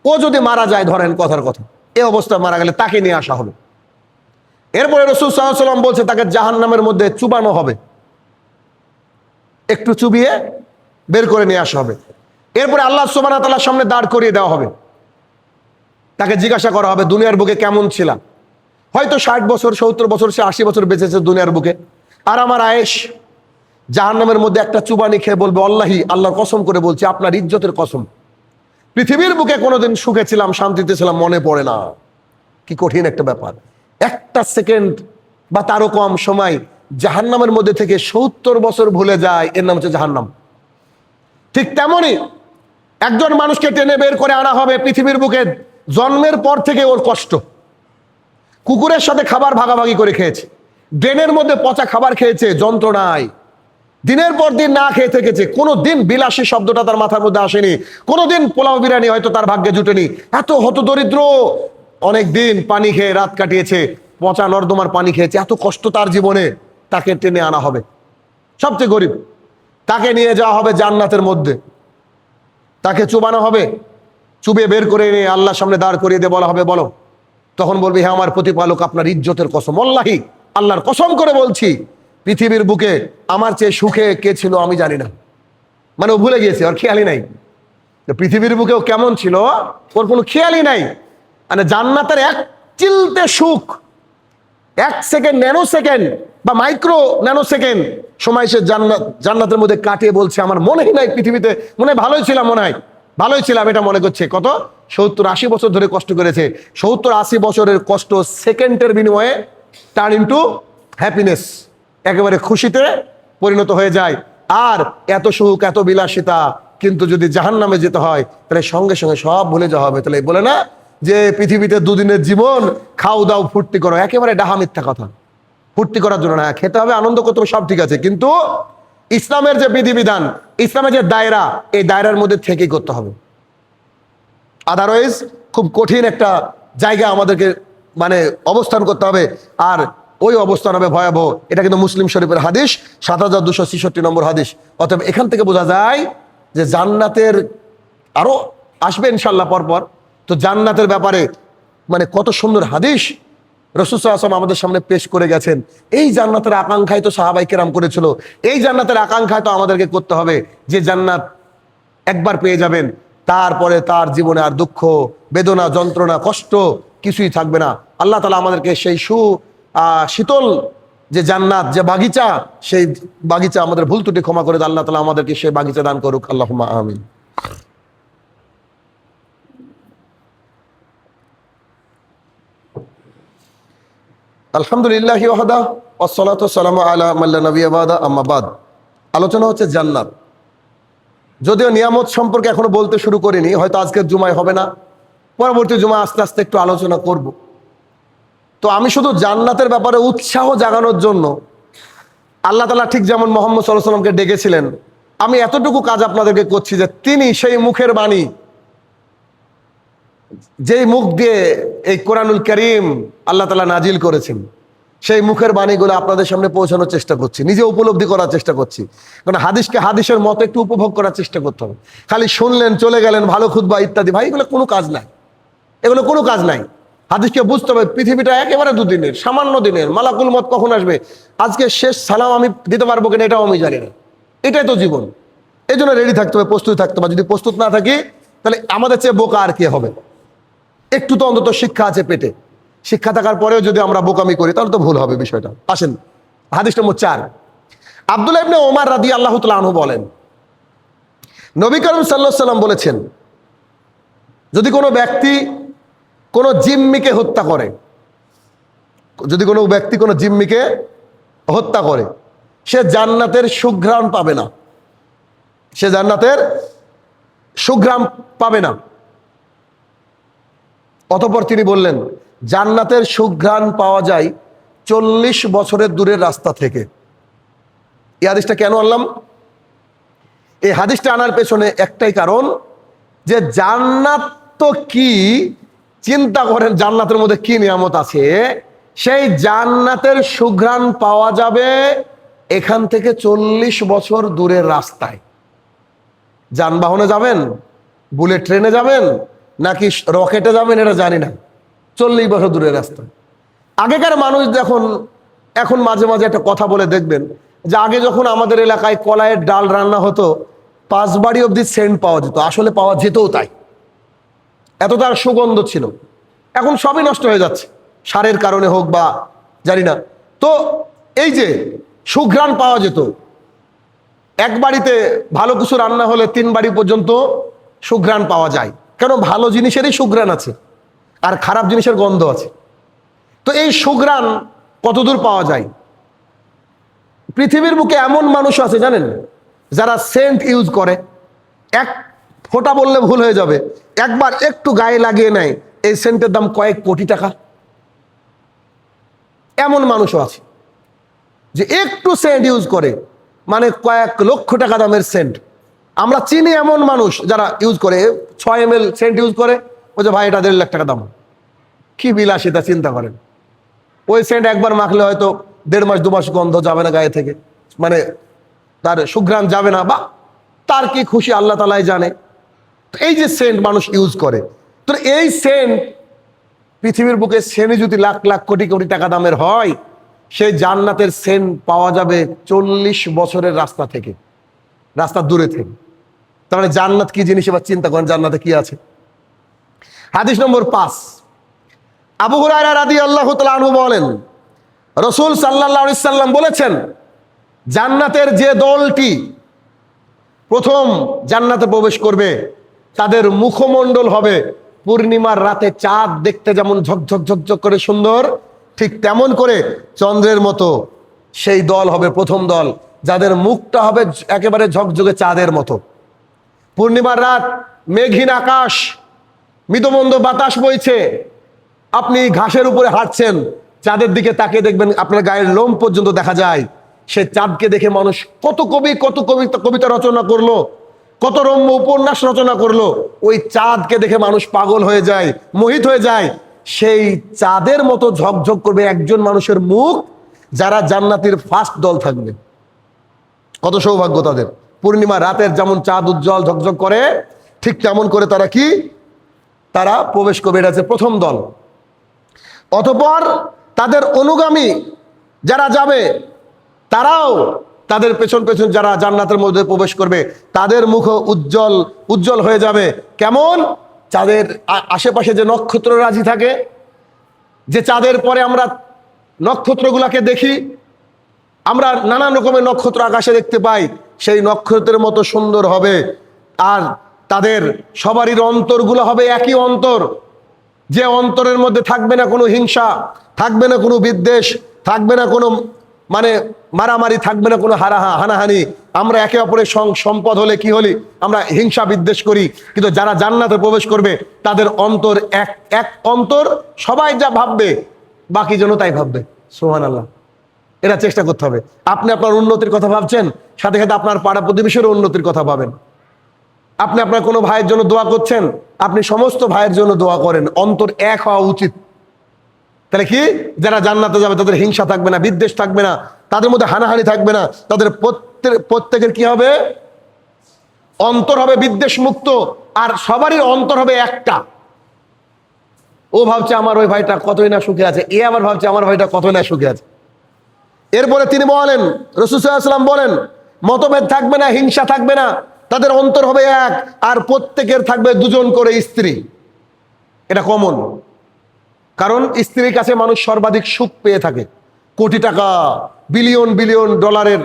ও যদি মারা যায়, ধরেন কথার কথা, এই অবস্থায় মারা গেলে তাকে নিয়ে আসা হবে। এরপরে রাসূল সাল্লাল্লাহু আলাইহি ওয়াসাল্লাম বলছে তাকে জাহান্নামের মধ্যে চুবানো হবে, একটু চুবিয়ে বের করে নিয়ে আসা হবে। এরপরে আল্লাহ সুবহানাহু ওয়া তাআলার সামনে দাঁড় করিয়ে দেওয়া হবে, তাকে জিজ্ঞাসা করা হবে দুনিয়ার বুকে কেমন ছিলাম। হয়তো 60 বছর, 70 বছর, সে 80 বছর বেঁচেছে দুনিয়ার বুকে, আর আমার আয়েশ জাহান্নামের মধ্যে একটা চুবানি খেয়ে বলবে, আল্লাহি, আল্লাহর কসম করে বলছি, আপনার ইজ্জতের কসম, পৃথিবীর বুকে কোনোদিন সুখে ছিলাম, শান্তিতে ছিলাম, মনে পড়ে না। কি কঠিন একটা ব্যাপার, একটা সেকেন্ড বা তারও কম সময় জাহান্নামের মধ্যে থেকে 70 বছর ভুলে যায়, এর নাম হচ্ছে জাহান্নাম। ঠিক তেমনি একজন মানুষকে টেনে বের করে আনা হবে পৃথিবীর বুকে, জন্মের পর থেকে ওর কষ্ট, কুকুরের সাথে খাবার ভাগাভাগি করে খেয়েছে, ড্রেনের মধ্যে পচা খাবার খেয়েছে, যন্ত্রণায় দিনের পর দিন না খেয়ে থেকেছে, কোনোদিন বিলাসী শব্দটা তার মাথার মধ্যে আসেনি, কোনোদিন পোলাও বিরিয়ানি হয়তো তার ভাগ্যে জুটেনি, এত হতদরিদ্র, অনেক দিন পানি খেয়ে রাত কাটিয়েছে, পচা নর্দমার পানি খেয়েছে, এত কষ্ট তার জীবনে। তাকে টেনে আনা হবে, সবচেয়ে গরিব, তাকে নিয়ে যাওয়া হবে জান্নাতের মধ্যে, তাকে চুবানো হবে, চুবিয়ে বের করে নিয়ে আল্লাহর সামনে দাঁড় করিয়ে দিয়ে বলা হবে, বলো। তখন বলবে, হ্যাঁ আমার প্রতিপালক, আপনার ইজ্জতের কসম, আল্লাহি, আল্লাহর কসম করে বলছি, পৃথিবীর বুকে আমার চেয়ে সুখে কে ছিল আমি জানি না। মানে ও ভুলে গিয়েছে, ওর খেয়ালই নাই পৃথিবীর বুকেও কেমন ছিল, ওর কোনো খেয়ালই নাই। মানে জান্নাতের এক চিলতে সুখ, 1 সেকেন্ড, ন্যানো সেকেন্ড বা মাইক্রো ন্যানো সেকেন্ড সময় সে জান্নাতের মধ্যে কাটিয়ে বলছে, আমার মনেই নাই পৃথিবীতে, মনে হয় ভালোই ছিলাম, মনে হয় ভালোই ছিলাম, এটা মনে করছে। কত 70-80 বছর ধরে কষ্ট করেছে, 70-80 বছরের কষ্ট সেকেন্ডের বিনিময়ে টার্ন ইনটু হ্যাপিনেস, একেবারে খুশিতে পরিণত হয়ে যায়। আর এত সুখ, এত বিলাসিতা, কিন্তু যদি জাহান্নামে যেতে হয় তাহলে সঙ্গে সঙ্গে সব ভুলে যাওয়া হবে। তাহলে বলে না যে পৃথিবীতে দুদিনের জীবন, খাও দাও ফুর্তি করো, একেবারে ডাহা মিথ্যা কথা। ফুর্তি করার জন্য না, খেতে হবে, আনন্দ করতে হবে, সব ঠিক আছে, কিন্তু ইসলামের যে বিধিবিধান, ইসলামের যে দায়রা, এই দায়রার মধ্যে থেকেই করতে হবে। আদারওয়াইজ খুব কঠিন একটা জায়গা আমাদেরকে মানে অবস্থান করতে হবে, আর ওই অবস্থান হবে ভয়াবহ। এটা কিন্তু মুসলিম শরীফের হাদিস, 7266 নম্বর হাদিস। অতএব এখান থেকে বোঝা যায় যে জান্নাতের আরো আসবে ইনশাল্লাহ পরপর, তো জান্নাতের ব্যাপারে মানে কত সুন্দর হাদিস রাসূল সাল্লাল্লাহু আলাইহি ওয়াসাল্লাম আমাদের সামনে পেশ করে গেছেন। এই জান্নাতের আকাঙ্ক্ষায় তো সাহাবাই কেরাম করেছিল, এই জান্নাতের আকাঙ্ক্ষায় তো আমাদেরকে করতে হবে, যে জান্নাত একবার পেয়ে যাবেন, তারপরে তার জীবনে আর দুঃখ, বেদনা, যন্ত্রণা, কষ্ট কিছুই থাকবে না। আল্লাহ তাআলা আমাদেরকে সেই শীতল যে জান্নাত, যে বাগিচা, সেই বাগিচা আমাদের ভুল ত্রুটি ক্ষমা করে আল্লাহ তাআলা আমাদেরকে সেই বাগিচা দান করুক, আল্লাহুম্মা আমিন। আলহামদুলিল্লাহি ওয়াহদা ওয়াসসালাতু ওয়াসসালামু আলা মান লা নাবিয়্যা বাদা, আম্মা বাদ। আলোচনা হচ্ছে জান্নাত। যদিও নিয়ামত সম্পর্কে এখনো বলতে শুরু করিনি, হয়তো আজকের জুমায় হবে না, পরবর্তী জুমায় আস্তে আস্তে একটু আলোচনা করব। তো আমি শুধু জান্নাতের ব্যাপারে উৎসাহ জাগানোর জন্য আল্লাহ তাআলা ঠিক যেমন মুহাম্মদ সাল্লাল্লাহু আলাইহি ওয়াসাল্লামকে ডেকেছিলেন, আমি এতটুকু কাজ আপনাদেরকে করছি যে তিনি সেই মুখের বাণী, যেই মুখ দিয়ে এই কোরআনুল কারীম আল্লাহ তাআলা নাজিল করেছেন, সেই মুখের বাণীগুলো আপনাদের সামনে পৌঁছানোর চেষ্টা করছি, নিজে উপলব্ধি করার চেষ্টা করছি। কারণ হাদিসকে হাদিসের মতো একটু উপভোগ করার চেষ্টা করতে হবে। খালি শুনলেন চলে গেলেন, ভালো খুতবা ইত্যাদি, ভাই এগুলো কোনো কাজ নাই, এগুলো কোনো কাজ নাই। হাদিসকে বুঝতে হবে, পৃথিবীটা একেবারে দুদিনের, সামান্য দিনের, মালাকুল মত কখন আসবে, আজকে শেষ সালাম আমি দিতে পারবো কিনা এটাও আমি জানি না। এটাই তো জীবন। এই জন্য রেডি থাকতে হবে, প্রস্তুত থাকতে হবে। যদি প্রস্তুত না থাকি তাহলে আমাদের চেয়ে বোকা আর কে হবে? একটু তো অন্তত শিক্ষা আছে পেটে, শিক্ষা থাকার পরেও যদি আমরা বোকামি করি তাহলে তো ভুল হবে বিষয়টা। আসেন হাদিস নম্বর 4। আব্দুল্লাহ ইবনে ওমর রাদিয়াল্লাহু তাআলা আনহু বলেন, নবী করিম সাল্লাল্লাহু আলাইহি সাল্লাম বলেছেন, যদি কোনো ব্যক্তি কোনো জিম্মিকে হত্যা করে, যদি কোনো ব্যক্তি কোনো জিম্মিকে হত্যা করে, সে জান্নাতের সুঘ্রাণ পাবে না, সে জান্নাতের সুঘ্রাণ পাবে না। অতঃপর তিনি বললেন, জান্নাতের সুঘ্রাণ পাওয়া যায় 40 বছরের দূরের রাস্তা থেকে। এই হাদিসটা কেন আনলাম? এই হাদিসটা আনার পেছনে একটাই কারণ, যে জান্নাত তো কি, চিন্তা করেন জান্নাতের মধ্যে কি নিয়ামত আছে। সেই জান্নাতের সুঘ্রাণ পাওয়া যাবে এখান থেকে 40 বছর দূরের রাস্তায়। যানবাহনে যাবেন, বুলেট ট্রেনে যাবেন, নাকি রকেটে যাবেন এটা জানি না, 40 বছর দূরের রাস্তা। আগেকার মানুষ এখন মাঝে মাঝে একটা কথা বলে দেখবেন যে আগে যখন আমাদের এলাকায় কলাইয়ের ডাল রান্না হতো, 5 বাড়ি অব্দি সেন্ট পাওয়া যেত, আসলে পাওয়া যেতও তাই, এত তার সুগন্ধ ছিল। এখন সবই নষ্ট হয়ে যাচ্ছে, সারের কারণে হোক বা জানি না। তো এই যে সুঘ্রাণ পাওয়া যেত, এক বাড়িতে ভালো কিছু রান্না হলে 3 বাড়ি পর্যন্ত সুঘ্রাণ পাওয়া যায়। কেন? ভালো জিনিসেরই সুঘ্রাণ আছে আর খারাপ জিনিসের গন্ধ আছে। তো এই সুঘ্রাণ কতদূর পাওয়া যায়? পৃথিবীর বুকে এমন মানুষ আছে জানেন, যারা সেন্ট ইউজ করে, এক ফোঁটা বললে ভুল হয়ে যাবে, একবার একটু গায়ে লাগিয়ে নেয়, এই সেন্টের দাম কয়েক কোটি টাকা। এমন মানুষও আছে যে একটু সেন্ট ইউজ করে, মানে কয়েক লক্ষ টাকা দামের সেন্ট। আমরা চিনি এমন মানুষ যারা ইউজ করে 6 ml সেন্ট ইউজ করে, বলছে ভাই এটা 1.5 লাখ টাকা দাম। কি বিলাসিতা চিন্তা করেন। ওই সেন্ট একবার মাখলে হয়তো 1.5 মাস 2 মাস গন্ধ যাবে না গায়ে থেকে, মানে তার সুঘ্রাণ যাবে না, বা তার কি খুশি আল্লাহ তাআলাই জানে। এই যে সেন্ট মানুষ ইউজ করে, তো এই সেন্ট পৃথিবীর বুকে সেন্ট যদি লাখ লাখ কোটি কোটি টাকা দামের হয়, সেই জান্নাতের সেন্ট পাওয়া যাবে 40 বছরের রাস্তা থেকে, রাস্তা দূরে থেকে। তার মানে জান্নাত কি জিনিস এবার চিন্তা করেন, জান্নাতে কি আছে। হাদিস নম্বর 5। আবু হুরায়রা রাদিয়াল্লাহু তাআলা আনহু বলেন, রাসূল সাল্লাল্লাহু আলাইহি সাল্লাম বলেছেন, জান্নাতের যে দলটি প্রথম জান্নাতে প্রবেশ করবে, তাদের মুখমণ্ডল হবে পূর্ণিমার রাতে চাঁদ দেখতে যেমন ঝকঝক ঝকঝক করে সুন্দর, ঠিক তেমন করে চন্দ্রের মতো সেই দল হবে প্রথম দল, যাদের মুখটা হবে একেবারে ঝকঝকে চাঁদের মতো। পূর্ণিমার রাত, মেঘহীন আকাশ, মৃদুমন্দ বাতাস বইছে, আপনি ঘাসের উপরে হাঁটছেন, চাঁদের দিকে তাকিয়ে দেখবেন আপনার গায়ের লোম পর্যন্ত দেখা যায়। সে চাঁদকে দেখে মানুষ কত কবি কত কবিতা রচনা করলো, কত রম্য উপন্যাস রচনা করলো। ওই চাঁদকে দেখে মানুষ পাগল হয়ে যায়, মোহিত হয়ে যায়। সেই চাঁদের মতো ঝকঝক করবে একজন মানুষের মুখ, যারা জান্নাতের ফার্স্ট দল থাকবে। কত সৌভাগ্য তাদের। পূর্ণিমা রাতের যেমন চাঁদ উজ্জ্বল ঝকঝক করে, ঠিক তেমন করে তারা প্রবেশ করবে, এটা হচ্ছে প্রথম দল। অতঃপর তাদের অনুগামী যারা যাবে, তারাও তাদের পেছন পেছন যারা জান্নাতের মধ্যে প্রবেশ করবে, তাদের মুখ উজ্জ্বল হয়ে যাবে। কেমন? চাঁদের আশেপাশে যে নক্ষত্র রাজি থাকে, যে চাঁদের পরে আমরা নক্ষত্রগুলাকে দেখি, আমরা নানান রকমের নক্ষত্র আকাশে দেখতে পাই, সেই নক্ষত্রের মতো সুন্দর হবে। আর তাদের সবারই অন্তরগুলো হবে একই অন্তর, যে অন্তরের মধ্যে থাকবে না কোনো হিংসা, থাকবে না কোনো বিদ্বেষ, থাকবে না কোনো মানে মারামারি থাকবে না, কোনো হানাহানি। আমরা একে অপরের সম্পদ হলে কি হলি আমরা হিংসা বিদ্বেষ করি, কিন্তু যারা জান্নাতে প্রবেশ করবে তাদের অন্তর এক অন্তর, সবাই যা ভাববে বাকি জন তাই ভাববে। সুবহানাল্লাহ। এটা চেষ্টা করতে হবে। আপনি আপনার উন্নতির কথা ভাবছেন, সাথে সাথে আপনার পাড়া প্রতিবেশীরও উন্নতির কথা ভাবেন। আপনি আপনার কোনো ভাইয়ের জন্য দোয়া করছেন, আপনি সমস্ত ভাইয়ের জন্য দোয়া করেন। অন্তর এক হওয়া উচিত। তাহলে কি, যারা জান্নাতে যাবে তাদের হিংসা থাকবে না, বিদ্বেষ থাকবে না, তাদের মধ্যে হানাহানি থাকবে না, তাদের প্রত্যেকের কি হবে, অন্তর হবে বিদ্বেষ মুক্ত। আর সবারই অন্তর হবে একটা। ও ভাবছে আমার ওই ভাইটা কতই না সুখে আছে, এ আবার ভাবছে আমার ভাইটা কতই না সুখে আছে। এরপরে তিনি বলেন, রাসূল সাল্লাল্লাহু আলাইহি ওয়াসাল্লাম বলেন, মতভেদ থাকবে না, হিংসা থাকবে না, তাদের অন্তর হবে এক, আর প্রত্যেকের থাকবে দুজন করে স্ত্রী। এটা কমন, কারণ স্ত্রীর কাছে মানুষ সর্বাধিক সুখ পেয়ে থাকে। কোটি টাকা, বিলিয়ন বিলিয়ন ডলারের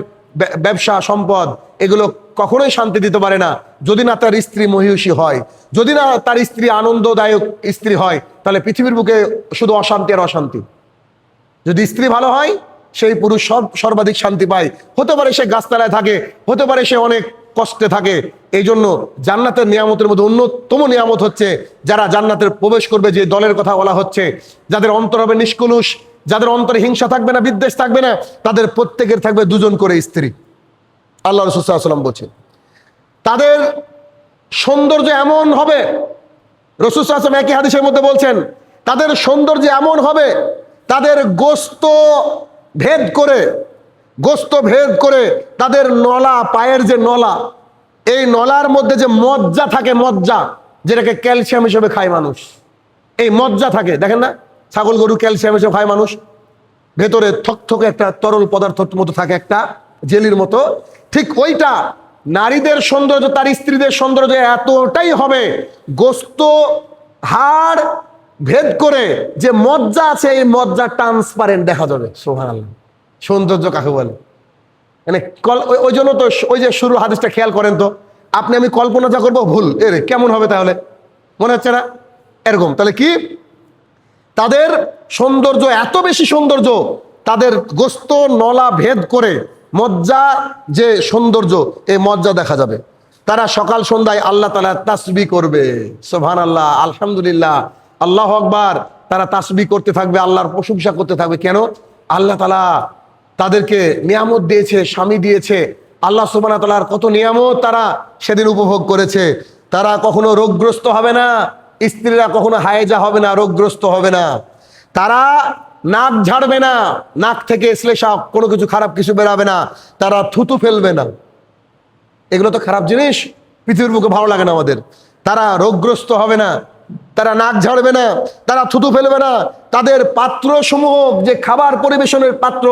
ব্যবসা সম্পদ, এগুলো কখনোই শান্তি দিতে পারে না যদি না তার স্ত্রী মহিষী হয়, যদি না তার স্ত্রী আনন্দদায়ক স্ত্রী হয়, তাহলে পৃথিবীর বুকে শুধু অশান্তি আর অশান্তি। যদি স্ত্রী ভালো হয়, সেই পুরুষ সর্বাধিক শান্তি পায়। হতে পারে সে গাছতলায় থাকে, হতে পারে সে অনেক কষ্টে থাকে। এই জন্য জান্নাতের নিয়ামতের মধ্যে অন্যতম নিয়ামত হচ্ছে, যারা জান্নাতের প্রবেশ করবে, যে দলের কথা বলা হচ্ছে, যাদের অন্তর হবে নিষ্কলুষ, যাদের অন্তরে হিংসা থাকবে না, বিদ্বেষ থাকবে না, তাদের প্রত্যেকের থাকবে দুজন করে স্ত্রী। আল্লাহ রাসূল সাল্লাল্লাহু আলাইহি ওয়াসাল্লাম বলছেন, তাদের সৌন্দর্য এমন হবে, রাসূল সাল্লাল্লাহু আলাইহি ওয়াসাল্লাম একই হাদিসের মধ্যে বলছেন, তাদের সৌন্দর্য এমন হবে, তাদের গোস্ত ভেদ করে তাদের নলা, পায়ের যে নলা, এই নলার মধ্যে যে মজ্জা থাকে, মজ্জা যেটাকে ক্যালসিয়াম হিসেবে খায় মানুষ, এই মজ্জা থাকে, দেখেন না ছাগল গরু ক্যালসিয়াম হিসেবে খায় মানুষ, ভেতরে থকথকে একটা তরল পদার্থের মতো থাকে, একটা জেলির মতো। ঠিক ওইটা নারীদের সৌন্দর্য, তার স্ত্রীদের সৌন্দর্য এতটাই হবে, গোস্ত হাড় ভেদ করে যে মজ্জা আছে, এই মজ্জা ট্রান্সপারেন্ট দেখা যাবে। সুবহানাল্লাহ। সৌন্দর্য কাকে বলে? মানে ওই জন্য তো ওই যে শুরু হাদিসটা খেয়াল করেন তো, আপনি আমি কল্পনা যা করবো ভুল, এর কেমন হবে তাহলে, মনে হচ্ছে না এরকম? তাহলে কি, তাদের সৌন্দর্য এত বেশি সৌন্দর্য, তাদের গোস্ত নলা ভেদ করে মজ্জা যে সৌন্দর্য, এই মজ্জা দেখা যাবে। তারা সকাল সন্ধ্যায় আল্লাহ তাআলা তাসবিহ করবে। সুবহানাল্লাহ, আলহামদুলিল্লাহ, আল্লাহু আকবার। তারা তাসবিহ করতে থাকবে, আল্লাহর প্রশংসা করতে থাকবে। কেন? আল্লাহ তাআলা তাদেরকে নিয়ামত দিয়েছে, স্বামী দিয়েছে। আল্লাহ সুবহানাহু ওয়া তাআলার কত নিয়ামত তারা সেদিন উপভোগ করেছে। তারা কখনো রোগগ্রস্ত হবে না, স্ত্রীরা কখনো হায়েজা হবে না, রোগগ্রস্ত হবে না। তারা নাক ঝাড়বে না, নাক থেকে শ্লেষা কোনো কিছু খারাপ কিছু বেরাবে না, তারা থুতু ফেলবে না। এগুলো তো খারাপ জিনিস, পৃথিবীর বুকে ভালো লাগে না আমাদের। তারা রোগগ্রস্ত হবে না, তারা নাক ঝাড়বে না, তারা থুতু ফেলবে না। তাদের পাত্র সমূহ, যে খাবার পরিবেশনের পাত্র,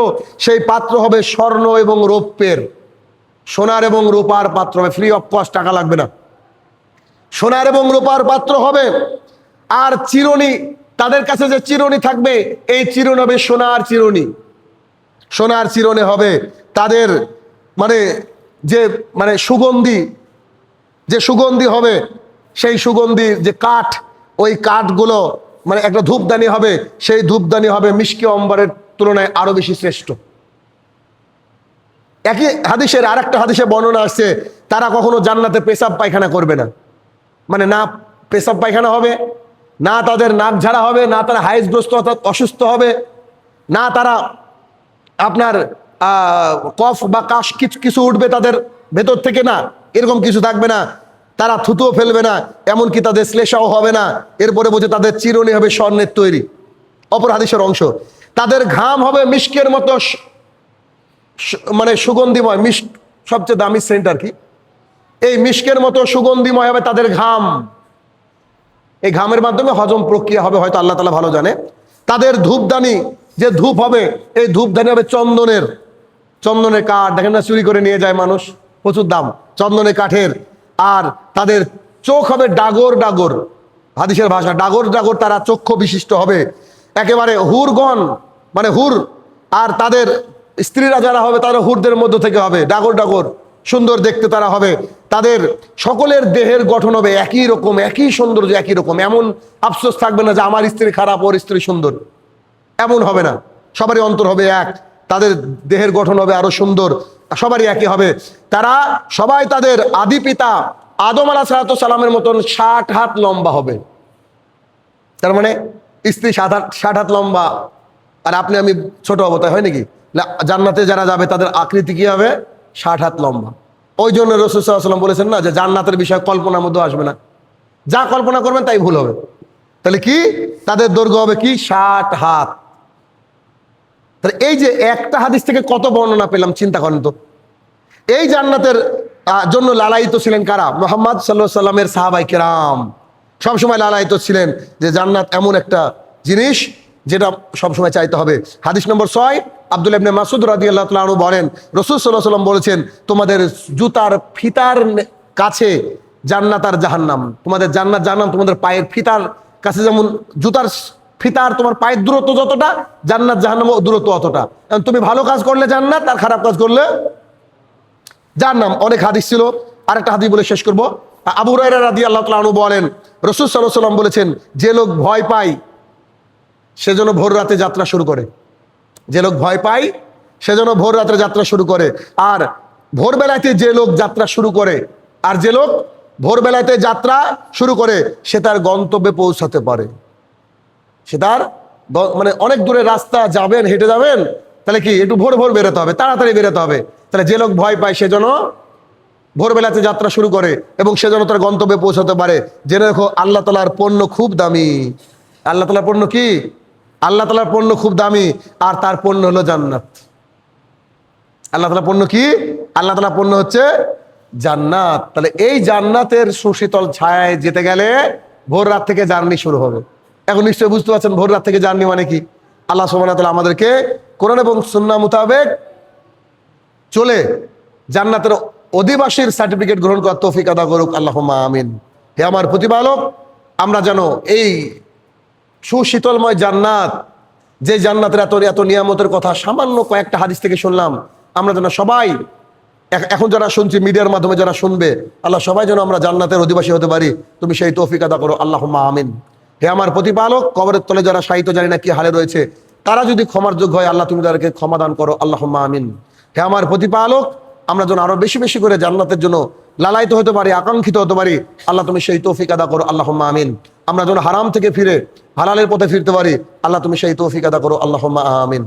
সেই পাত্র হবে স্বর্ণ এবং রৌপ্যের, সোনার এবং রূপার পাত্র হবে, ফ্রি অফ কস্ট, টাকা লাগবে না, সোনার এবং রূপার পাত্র হবে। আর চিরুনি, তাদের কাছে যে চিরুনি থাকবে, এই চিরুনি হবে সোনার চিরুনি, সোনার চিরুনি হবে। তাদের মানে যে সুগন্ধি হবে, সেই সুগন্ধির যে কাঠ, ওই কাঠগুলো মানে একটা ধূপদানি হবে, সেই ধূপদানি হবে মিশকে অম্বরের তুলনায় আরো বেশি শ্রেষ্ঠ। একই হাদিসের আরেকটা হাদিসে বর্ণনা আসছে, তারা কখনো জান্নাতে পেশাব পায়খানা করবে না। মানে না পেশাব পায়খানা হবে, না তাদের নাক ঝাড়া হবে, না তারা হাইজগ্রস্ত অর্থাৎ অসুস্থ হবে, না তারা আপনার কফ বা কাশ কিছু উঠবে তাদের ভেতর থেকে, না এরকম কিছু থাকবে না। তারা থুতুও ফেলবে না, এমনকি তাদের শ্লেষাও হবে না। এরপরে বলছে তাদের চিরুনি হবে স্বর্ণের তৈরি, অপর হাদিসের অংশ। তাদের ঘাম হবে মিশকের মতো, মানে সুগন্ধিময়, মিশক সবচেয়ে দামি সেন্ট আর কি, এই মিশকের মতো সুগন্ধিময় হবে তাদের ঘাম। এই ঘামের মাধ্যমে হজম প্রক্রিয়া হবে, হয়তো আল্লাহ তাআলা ভালো জানে। তাদের ধূপদানি, যে ধূপ হবে, এই ধূপদানি হবে চন্দনের কাঠ, দেখেন না চুরি করে নিয়ে যায় মানুষ, প্রচুর দাম চন্দনের কাঠের। আর তাদের চোখ হবে ডাগর, হাদিসের ভাষা ডাগর, তারা চক্ষু বিশিষ্ট হবে একেবারে হুরগণ, মানে হুর। আর তাদের স্ত্রীরা যারা হবে, তারা হুরদের মধ্য থেকে হবে, ডাগর, সুন্দর দেখতে তারা হবে। তাদের সকলের দেহের গঠন হবে একই রকম, একই সৌন্দর্য, একই রকম। এমন আফসোস থাকবে না যে আমার স্ত্রী খারাপ, ওর স্ত্রী সুন্দর, এমন হবে না। সবারই অন্তর হবে এক। তাদের দেহের গঠন হবে আরো সুন্দর, সবারই একই হবে। তারা সবাই তাদের আদি পিতা আদম আলাইহিস সালামের মতন 60 হাত লম্বা হবে। তার মানে স্ত্রী 60 হাত লম্বা, আর আপনি আমি ছোট হবো, তাই হয় নাকি? জান্নাতে যারা যাবে তাদের আকৃতি কি হবে? 60 হাত লম্বা। ওই জন্য রাসূল সাল্লাল্লাহু আলাইহি ওয়াসাল্লাম বলেছেন না যে জান্নাতের বিষয় কল্পনার মধ্যে আসবে না, যা কল্পনা করবেন তাই ভুল হবে। তাহলে কি তাদের দৈর্ঘ্য হবে কি? 60 হাত। তাহলে এই যে একটা হাদিস থেকে কত বর্ণনা পেলাম, চিন্তা করেন তো। এই জান্নাতের জন্য লালায়িত ছিলেন কারা? মুহাম্মদ সাল্লাল্লাহু আলাইহি ওয়াসাল্লামের সাহাবায়ে কেরাম সবসময় লালায়িত ছিলেন যে জান্নাত এমন একটা জিনিস যেটা সবসময় চাইতে হবে। হাদিস নম্বর 6, আব্দুল্লাহ ইবনে মাসউদ রাদিয়াল্লাহু তাআলা আনহু বলেন, রাসূল সাল্লাল্লাহু আলাইহি ওয়াসাল্লাম বলেছেন, তোমাদের জুতার ফিতার কাছে জান্নাত আর জাহান্নাম, তোমাদের জান্নাত জাহান্নাম তোমাদের পায়ের ফিতার কাছে, যেমন জুতার ফিতার তোমার পায়ের দূরত্ব যতটা, জান্নাত জাহান্নাম দূরত্ব অতটা। তুমি ভালো কাজ করলে জান্নাত, আর খারাপ কাজ করলে জাহান্নাম। অনেক হাদিস ছিল, আরেকটা হাদিস বলে শেষ করব। আবু হুরায়রা রাদিয়াল্লাহু তাআলা আনহু বলেন, রাসূল সাল্লাল্লাহু আলাইহি ওয়াসাল্লাম বলেছেন, যে লোক ভয় পায় সেজন্য ভোর রাতে যাত্রা শুরু করে। যে লোক ভয় পায় সেজন্য ভোর রাতে যাত্রা শুরু করে। আর ভোরবেলাতে যে লোক যাত্রা শুরু করে, আর যে লোক ভোরবেলাতে যাত্রা শুরু করে, সে তার গন্তব্যে পৌঁছাতে পারে। সে তার মানে অনেক দূরে রাস্তা যাবেন, হেঁটে যাবেন, তাহলে কি একটু ভোর ভোর বেরোতে হবে, তাড়াতাড়ি বেরোতে হবে। তাহলে যে লোক ভয় পায় সেজন্য ভোরবেলাতে যাত্রা শুরু করে এবং সে যেন তার গন্তব্যে পৌঁছাতে পারে। জেনে রাখো, আল্লাহ তাআলার পণ্য খুব দামি। আল্লাহ তাআলার পণ্য কি? আল্লাহ তাআলার পণ্য খুব দামি, আর তার পণ্য হলো জান্নাত। আল্লাহ তাআলার পণ্য কি? আল্লাহ তাআলার পণ্য হচ্ছে জান্নাত। তাহলে এই জান্নাতের সুশীতল ছায়ায় যেতে গেলে ভোর রাত থেকে জার্নি শুরু হবে। এখন নিশ্চয়ই বুঝতে পারছেন ভোর রাত থেকে জার্নি মানে কি। আল্লাহ সুবহানাহু ওয়া তাআলা আমাদেরকে কোরআন এবং সুন্নাহ মোতাবেক চলে জান্নাতের অধিবাসীর সার্টিফিকেট গ্রহণ করার তৌফিক আদা করুক, আল্লাহুম্মা আমিন। হে আমার প্রতিপালক, আমরা যেন এই সুশীতলময় জান্নাত, যে জান্নাতের এত এত নিয়ামতের কথা সামান্য কয়েকটা হাদিস থেকে শুনলাম, আমরা যেন সবাই, এখন যারা শুনছি মিডিয়ার মাধ্যমে যারা শুনবে, আল্লাহ সবাই যেন আমরা জান্নাতের অধিবাসী হতে পারি, তুমি সেই তৌফিক আদা করো, আল্লাহুম্মা আমিন। হে আমার প্রতিপালক, কবরের তলে যারা শায়িত জানি না কি হালে রয়েছে, তারা যদি ক্ষমার যোগ্য হয়, আল্লাহ তুমি তাদেরকে ক্ষমা দান করো, আল্লাহুম্মা আমিন। হে আমার প্রতিপালক, আমরা যেন আরো বেশি বেশি করে জান্নাতের জন্য লালায়িত হতে পারি, আকাঙ্ক্ষিত হতে পারি, আল্লাহ তুমি সেই তৌফিক আদা করো, আল্লাহুম্মা আমিন। আমরা যেন হারাম থেকে ফিরে হালালের পথে ফিরতে পারি, আল্লাহ তুমি সেই তৌফিক আদা করো, আল্লাহুম্মা আমিন।